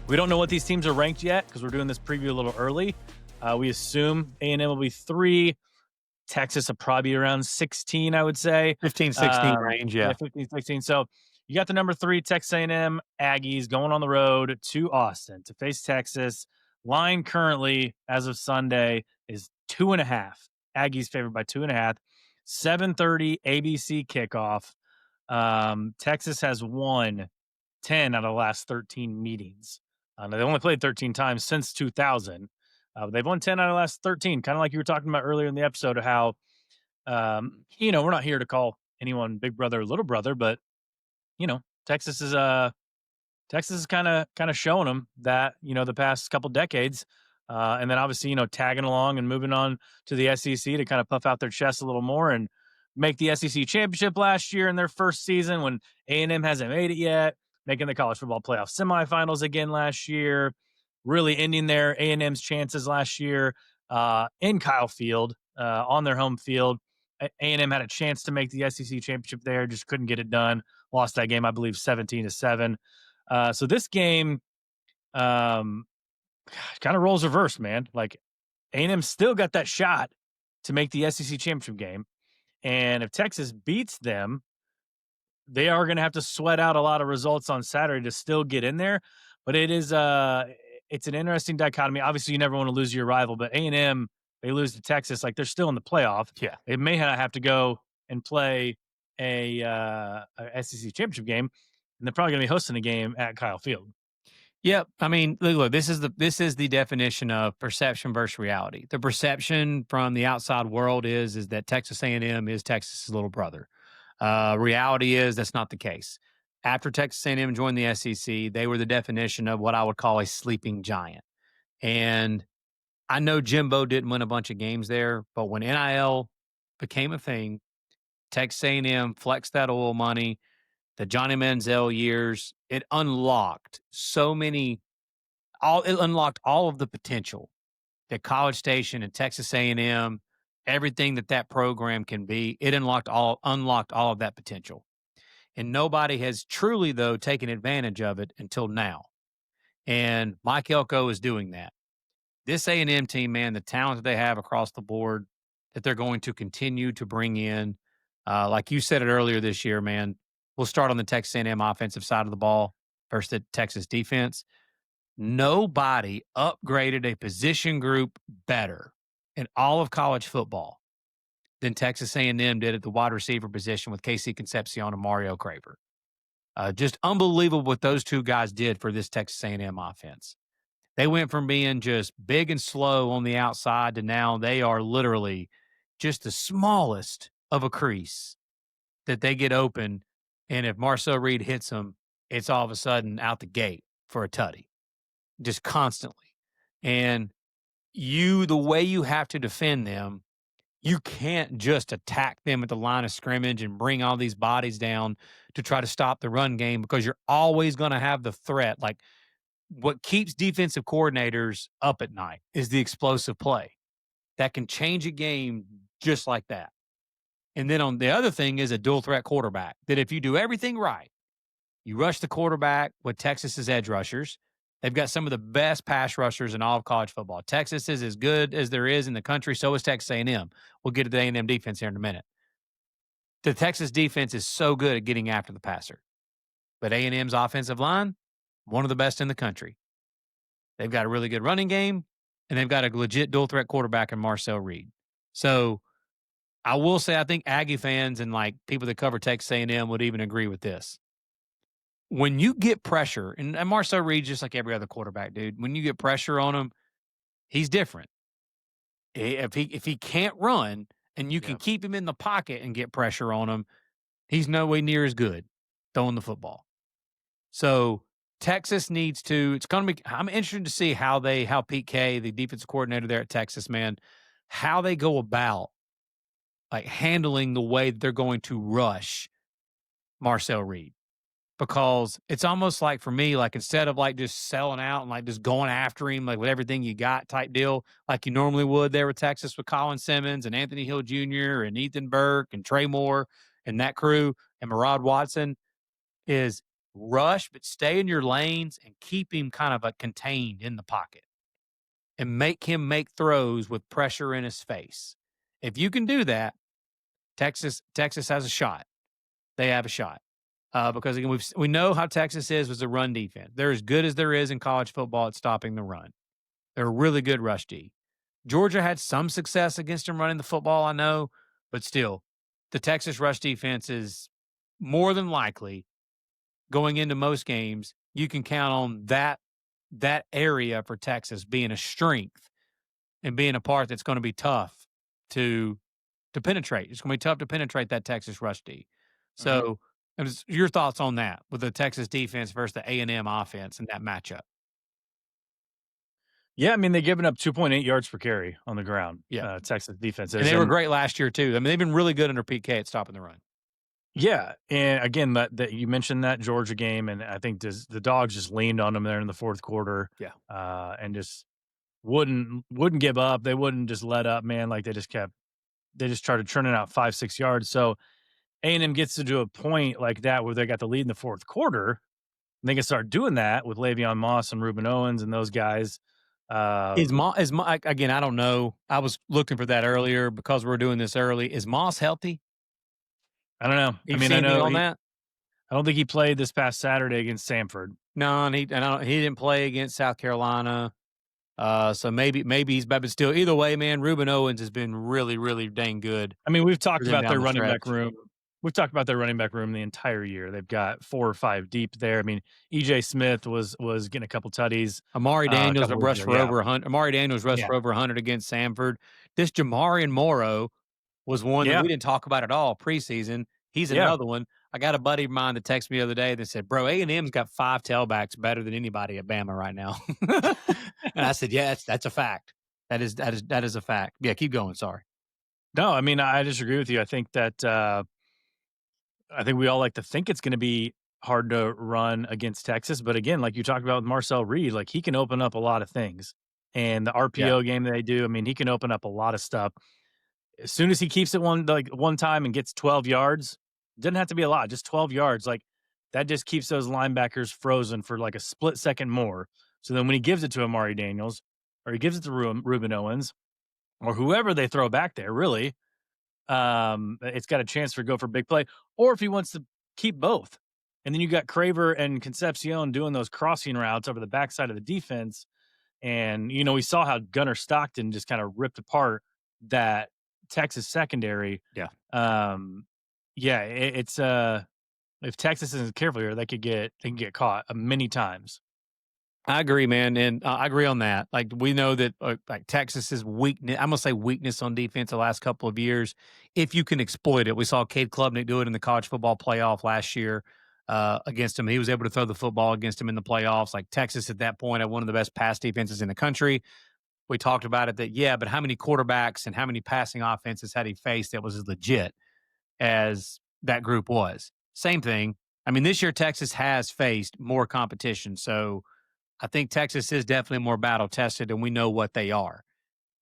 We don't know what these teams are ranked yet because we're doing this preview a little early. We assume A&M will be 3. Texas will probably be around 16, I would say. 15, 16 range, yeah. 15, 16. So you got the number 3 Texas A&M Aggies going on the road to Austin to face Texas. Line currently, as of Sunday, is 2.5. Aggies favored by 2.5. 7:30 ABC kickoff. Texas has won 10 out of the last 13 meetings. They only played 13 times since 2000. They've won 10 out of the last 13, kind of like you were talking about earlier in the episode of how, we're not here to call anyone big brother or little brother, but, Texas is kind of showing them that, the past couple decades. And then obviously, tagging along and moving on to the SEC to kind of puff out their chest a little more and make the SEC championship last year in their first season when A&M hasn't made it yet, making the college football playoff semifinals again last year, really ending their A&M's chances last year in Kyle Field on their home field. A&M had a chance to make the SEC championship there, just couldn't get it done. Lost that game, I believe, 17-7. So this game kind of roles reverse, man. Like A&M still got that shot to make the SEC championship game. And if Texas beats them, they are going to have to sweat out a lot of results on Saturday to still get in there. But it's an interesting dichotomy. Obviously, you never want to lose your rival, but A&M, they lose to Texas, like they're still in the playoff. Yeah. They may not have to go and play a SEC championship game, and they're probably going to be hosting a game at Kyle Field. Yep. I mean, look, this is the definition of perception versus reality. The perception from the outside world is that Texas A&M is Texas's little brother. Reality is that's not the case. After Texas A&M joined the SEC, they were the definition of what I would call a sleeping giant. And I know Jimbo didn't win a bunch of games there, but when NIL became a thing, Texas A&M flexed that oil money, the Johnny Manziel years, it unlocked it unlocked all of the potential that College Station and Texas A&M, everything that program can be. It unlocked all of that potential. And nobody has truly, though, taken advantage of it until now. And Mike Elko is doing that. This A&M team, man, the talent that they have across the board that they're going to continue to bring in, like you said it earlier this year, man, we'll start on the Texas A&M offensive side of the ball versus the Texas defense. Nobody upgraded a position group better in all of college football than Texas A&M did at the wide receiver position with Casey Concepcion and Mario Craver. Just unbelievable what those two guys did for this Texas A&M offense. They went from being just big and slow on the outside to now they are literally just the smallest of a crease that they get open. And if Marcel Reed hits them, it's all of a sudden out the gate for a tutty, just constantly. And the way you have to defend them, you can't just attack them at the line of scrimmage and bring all these bodies down to try to stop the run game because you're always going to have the threat. Like what keeps defensive coordinators up at night is the explosive play that can change a game just like that. And then on the other thing is a dual threat quarterback that if you do everything right, you rush the quarterback with Texas's edge rushers. They've got some of the best pass rushers in all of college football. Texas is as good as there is in the country. So is Texas A&M. We'll get to the A&M defense here in a minute. The Texas defense is so good at getting after the passer. But A&M's offensive line, one of the best in the country. They've got a really good running game, and they've got a legit dual threat quarterback in Marcel Reed. So I will say I think Aggie fans and like people that cover Texas A&M would even agree with this. When you get pressure, and Marcel Reed's just like every other quarterback, dude. When you get pressure on him, he's different. If he can't run and you can keep him in the pocket and get pressure on him, he's no way near as good throwing the football. So Texas needs to. It's going to be. I'm interested to see how Pete K, the defensive coordinator there at Texas, man, how they go about like handling the way that they're going to rush Marcel Reed. Because it's almost like for me, like instead of like just selling out and like just going after him, like with everything you got type deal, like you normally would there with Texas with Colin Simmons and Anthony Hill Jr. and Ethan Burke and Trey Moore and that crew and Murad Watson, is rush, but stay in your lanes and keep him kind of contained in the pocket and make him make throws with pressure in his face. If you can do that, Texas has a shot. They have a shot. Because again, we know how Texas is with the run defense. They're as good as there is in college football at stopping the run. They're a really good rush D. Georgia had some success against them running the football, I know, but still, the Texas rush defense is more than likely going into most games. You can count on that area for Texas being a strength and being a part that's going to be tough to penetrate. It's going to be tough to penetrate that Texas rush D. Mhm. So, your thoughts on that with the Texas defense versus the A&M offense and that matchup? Yeah, I mean, they've given up 2.8 yards per carry on the ground, Yeah. Texas And defenses, they were and great last year too. I mean, they've been really good under PK at stopping the run. yeah, and again, that you mentioned that Georgia game, and I think the Dogs just leaned on them there in the fourth quarter, Yeah. and just wouldn't give up. They wouldn't just let up, man. Like they just started churning out 5-6 yards. So A&M gets to do a point like that where they got the lead in the fourth quarter, and they can start doing that with Le'Veon Moss and Reuben Owens and those guys. Uh, Again, I don't know. I was looking for that earlier because we're doing this early. Is Moss healthy? I don't know. I You mean, see anything on that? I don't think he played this past Saturday against Samford. No, he didn't play against South Carolina. So maybe he's back, but still, either way, man, Reuben Owens has been really, really dang good I mean, we've for talked them about down their the running back stretch. room. We've talked about their running back room the entire year. They've got 4 or 5 deep there. I mean, EJ Smith was getting a couple tutties Amari a Daniels couple weeks rushed ago. for Yeah, over 100. Amari Daniels rushed yeah, for over 100 against Samford. This Jamarian Morrow was one that yeah, we didn't talk about at all preseason. He's yeah. another one. I got a buddy of mine that texted me the other day that said, "Bro, A&M's got 5 tailbacks better than anybody at Bama right now." And I said, "Yeah, that's a fact. That is a fact." Yeah, keep going. Sorry. No, I mean, I disagree with you. I think we all like to think it's going to be hard to run against Texas, but again, like you talked about with Marcel Reed, like he can open up a lot of things. And the Yeah. RPO game that they do, I mean, he can open up a lot of stuff. As soon as he keeps it one time and gets 12 yards, doesn't have to be a lot, just 12 yards. Like that just keeps those linebackers frozen for like a split second more. So then when he gives it to Amari Daniels or he gives it to Reuben Owens or whoever they throw back there, really, it's got a chance to go for big play. Or if he wants to keep both. And then you got Craver and Concepcion doing those crossing routes over the backside of the defense. And, we saw how Gunnar Stockton just kind of ripped apart that Texas secondary. Yeah. Yeah, it's if Texas isn't careful here, they can get caught many times. I agree, man, and I agree on that. Like we know that, like Texas's weakness. I'm gonna say weakness on defense the last couple of years. If you can exploit it, we saw Cade Klubnik do it in the college football playoff last year against him. He was able to throw the football against him in the playoffs. Like Texas at that point had one of the best pass defenses in the country. We talked about it that yeah, but how many quarterbacks and how many passing offenses had he faced that was as legit as that group was? Same thing. I mean, this year Texas has faced more competition, so I think Texas is definitely more battle tested, and we know what they are.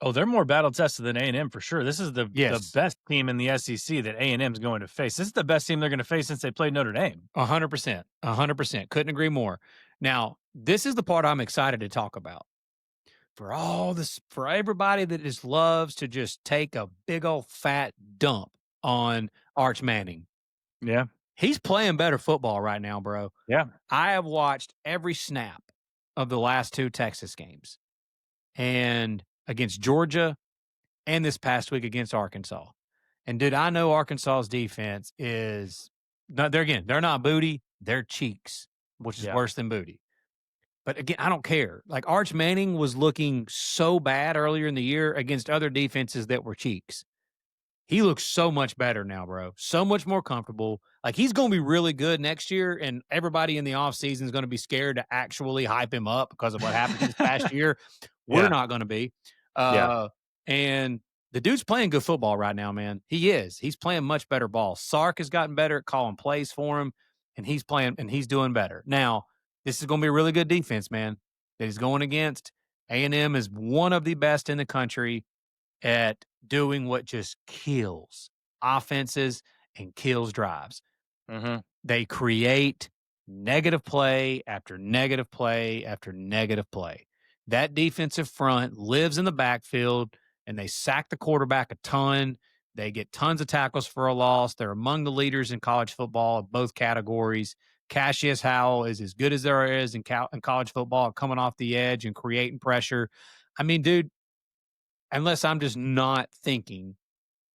Oh, they're more battle tested than A&M for sure. This is the Yes, best team in the SEC that A&M is going to face. This is the best team they're going to face since they played Notre Dame. 100%, 100%. Couldn't agree more. Now, this is the part I'm excited to talk about. For everybody that just loves to just take a big old fat dump on Arch Manning, Yeah, he's playing better football right now, bro. yeah, I have watched every snap of the last 2 Texas games, and against Georgia and this past week against Arkansas. And dude, I know Arkansas's defense is not they're not booty, they're cheeks, which is yeah. worse than booty. But again, I don't care. Like Arch Manning was looking so bad earlier in the year against other defenses that were cheeks. He looks so much better now, bro. So much more comfortable. Like he's going to be really good next year, and everybody in the offseason is going to be scared to actually hype him up because of what happened this past year. We're Yeah, not going to be. yeah. And the dude's playing good football right now, man. He is. He's playing much better ball. Sark has gotten better at calling plays for him, and he's playing and he's doing better. Now, this is going to be a really good defense, man, that he's going against. A&M is one of the best in the country at doing what just kills offenses and kills drives. Mhm. They create negative play after negative play after negative play. That defensive front lives in the backfield and they sack the quarterback a ton. They get tons of tackles for a loss. They're among the leaders in college football in both categories. Cassius Howell is as good as there is in college football, coming off the edge and creating pressure. I mean, dude, unless I'm just not thinking,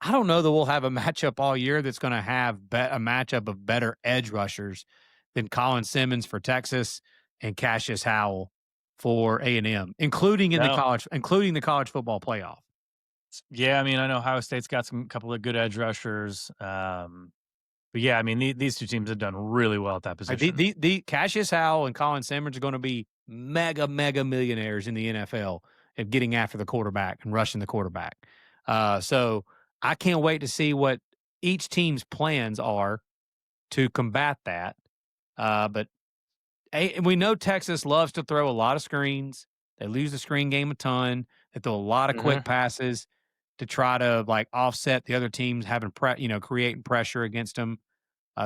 I don't know that we'll have a matchup all year that's going to have a matchup of better edge rushers than Colin Simmons for Texas and Cassius Howell for A&M, including No. including the college football playoff. Yeah, I mean, I know Ohio State's got some couple of good edge rushers. But yeah, I mean, these two teams have done really well at that Like position. the Cassius Howell and Colin Simmons are going to be mega millionaires in the NFL at getting after the quarterback and rushing the quarterback. So I can't wait to see what each team's plans are to combat that. But we know Texas loves to throw a lot of screens. They lose the screen game a ton. They throw a lot of quick Mhm. passes to try to like offset the other teams having creating pressure against them.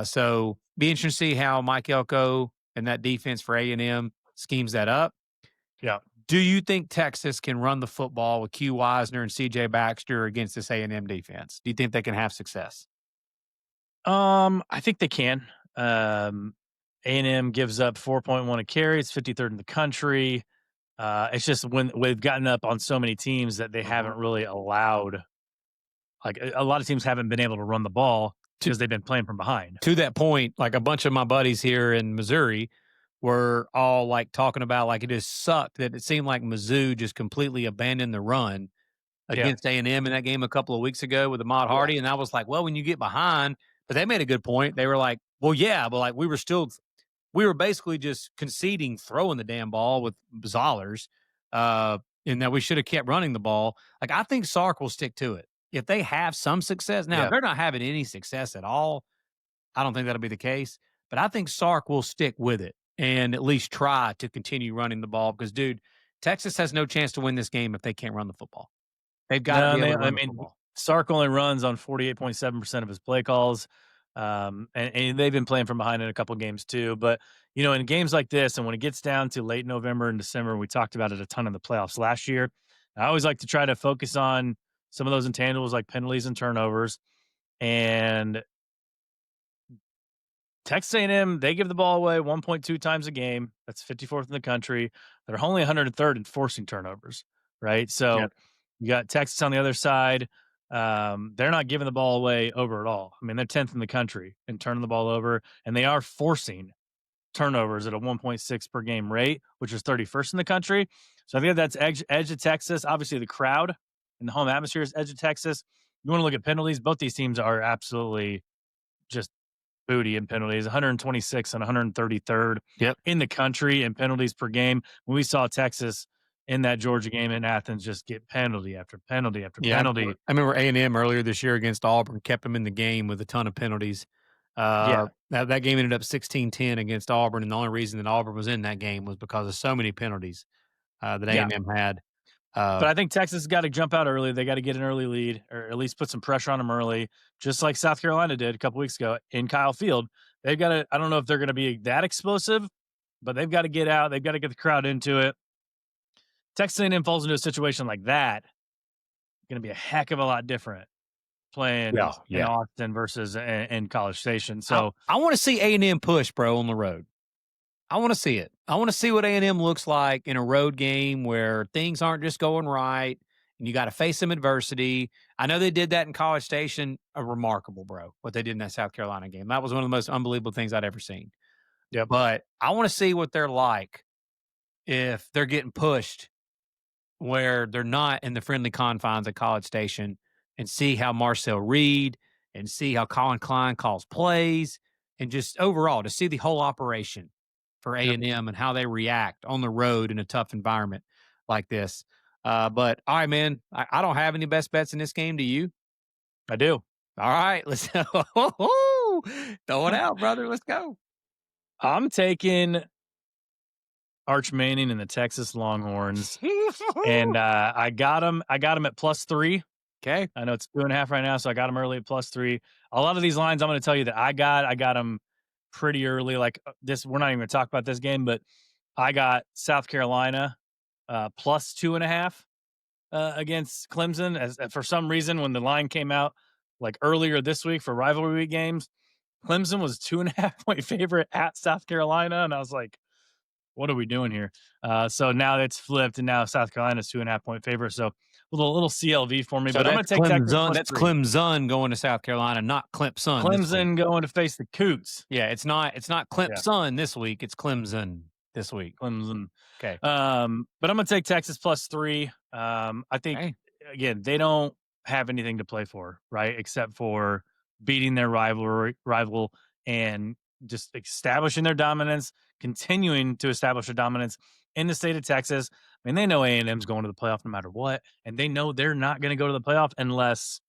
So be interesting to see how Mike Elko and that defense for A&M schemes that up. Yeah. Do you think Texas can run the football with Q Wisner and CJ Baxter against this A&M defense? Do you think they can have success? I think they can. A&M gives up 4.1 a carry. It's 53rd in the country. It's just when we've gotten up on so many teams that they haven't really allowed, like a lot of teams haven't been able to run the ball To because they've been playing from behind. to that point, like a bunch of my buddies here in Missouri were all like talking about like it just sucked that it seemed like Mizzou just completely abandoned the run Yeah. against A&M in that game a couple of weeks ago with Ahmad Yeah. Hardy. And I was like, well, when you get behind, but they made a good point. They were like, well, yeah, but like we were basically just conceding throwing the damn ball with Zollers, and that we should have kept running the ball. Like, I think Sark will stick to it. If they have some success, now, if Yeah. they're not having any success at all, I don't think that'll be the case. But I think Sark will stick with it and at least try to continue running the ball because, dude, Texas has no chance to win this game if they can't run the football. They've got to No, be able to I run the mean, football. Sark only runs on 48.7% of his play calls. And they've been playing from behind in a couple games too. But, in games like this, and when it gets down to late November and December, we talked about it a ton in the playoffs last year. I always like to try to focus on some of those intangibles like penalties and turnovers. And Texas A&M, they give the ball away 1.2 times a game. That's 54th in the country. They're only 103rd in forcing turnovers, right? So Yep. you got Texas on the other side. They're not giving the ball away over at all. I mean, they're 10th in the country in turning the ball over, and they are forcing turnovers at a 1.6 per game rate, which is 31st in the country. So I think that's edge of Texas. Obviously, the crowd and the home atmosphere is edge of Texas. You want to look at penalties. Both these teams are absolutely just booty in penalties, 126 and 133rd Yep. in the country in penalties per game. When we saw Texas in that Georgia game in Athens just get penalty after penalty after Yeah, penalty. I remember A&M earlier this year against Auburn kept them in the game with a ton of penalties. Yeah, That game ended up 16-10 against Auburn, and the only reason that Auburn was in that game was because of so many penalties that yeah. A&M had. But I think Texas has got to jump out early. They got to get an early lead or at least put some pressure on them early, just like South Carolina did a couple weeks ago in Kyle Field. They've got to, I don't know if they're going to be that explosive, but they've got to get out. They've got to get the crowd into it. Texas A&M falls into a situation like that, going to be a heck of a lot different playing Yeah, in yeah. Austin versus in College Station. I, So, I want to see A&M push, bro, on the road. I want to see it. I want to see what A&M looks like in a road game where things aren't just going right and you got to face some adversity. I know they did that in College Station. Remarkable, bro, what they did in that South Carolina game. That was one of the most unbelievable things I'd ever seen. yep. But I want to see what they're like if they're getting pushed where they're not in the friendly confines of College Station and see how Marcel Reed and see how Colin Klein calls plays and just overall to see the whole operation for Yep. A&M and how they react on the road in a tough environment like this. But all right, man, I don't have any best bets in this game. Do you? I do. All right, let's throw it out, brother. Let's go. I'm taking Arch Manning and the Texas Longhorns, and I got him. I got him at +3. Okay. I know it's 2.5 right now, so I got him early at +3. A lot of these lines, I'm going to tell you that I got them pretty early. Like this, we're not even going to talk about this game, but I got South Carolina plus 2.5 against Clemson. As for some reason, when the line came out like earlier this week for rivalry week games, Clemson was 2.5 point favorite at South Carolina, and I was like, "What are we doing here?" So now it's flipped, and now South Carolina's 2.5 point favorite. So little CLV for me, So but I'm going that's to take Texas Clemson. plus That's 3. Clemson going to South Carolina, not Clemson this week. Clemson going to face the Coots. Yeah, it's not Yeah, Clemson this week. It's Clemson this week. Clemson. Okay. But I'm going to take Texas plus 3. I think Hey. again they don't have anything to play for, right? Except for beating their rival and just establishing their dominance, continuing to establish their dominance in the state of Texas. I mean, they know A&M's going to the playoff no matter what, and they know they're not going to go to the playoff unless,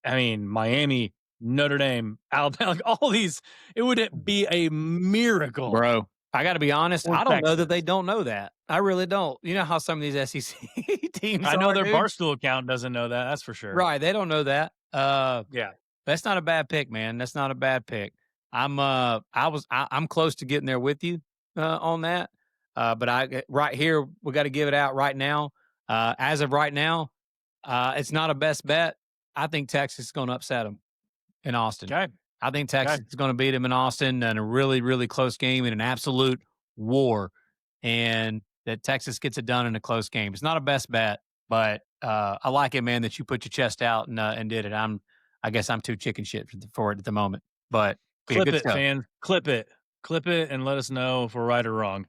I mean, Miami, Notre Dame, Alabama, like all these, it would be a miracle Bro, I got to be honest. for I don't know that they Texas. don't know that. I really don't. You know how some of these SEC teams I know are, their dude? Barstool account doesn't know that. That's for sure. Right. They don't know that. Yeah. That's not a bad pick, man. That's not a bad pick. I'm close to getting there with you on that. But right here, we got to give it out right now. As of right now, it's not a best bet. I think Texas is going to upset them in Austin. Okay. I think Texas is going to beat them in Austin in a really, really close game in an absolute war, and that Texas gets it done in a close game. It's not a best bet, but I like it, man, that you put your chest out and did it. I guess I'm too chicken shit for it at the moment, but yeah, Clip good it, stuff. fans. Clip it. Clip it and let us know if we're right or wrong.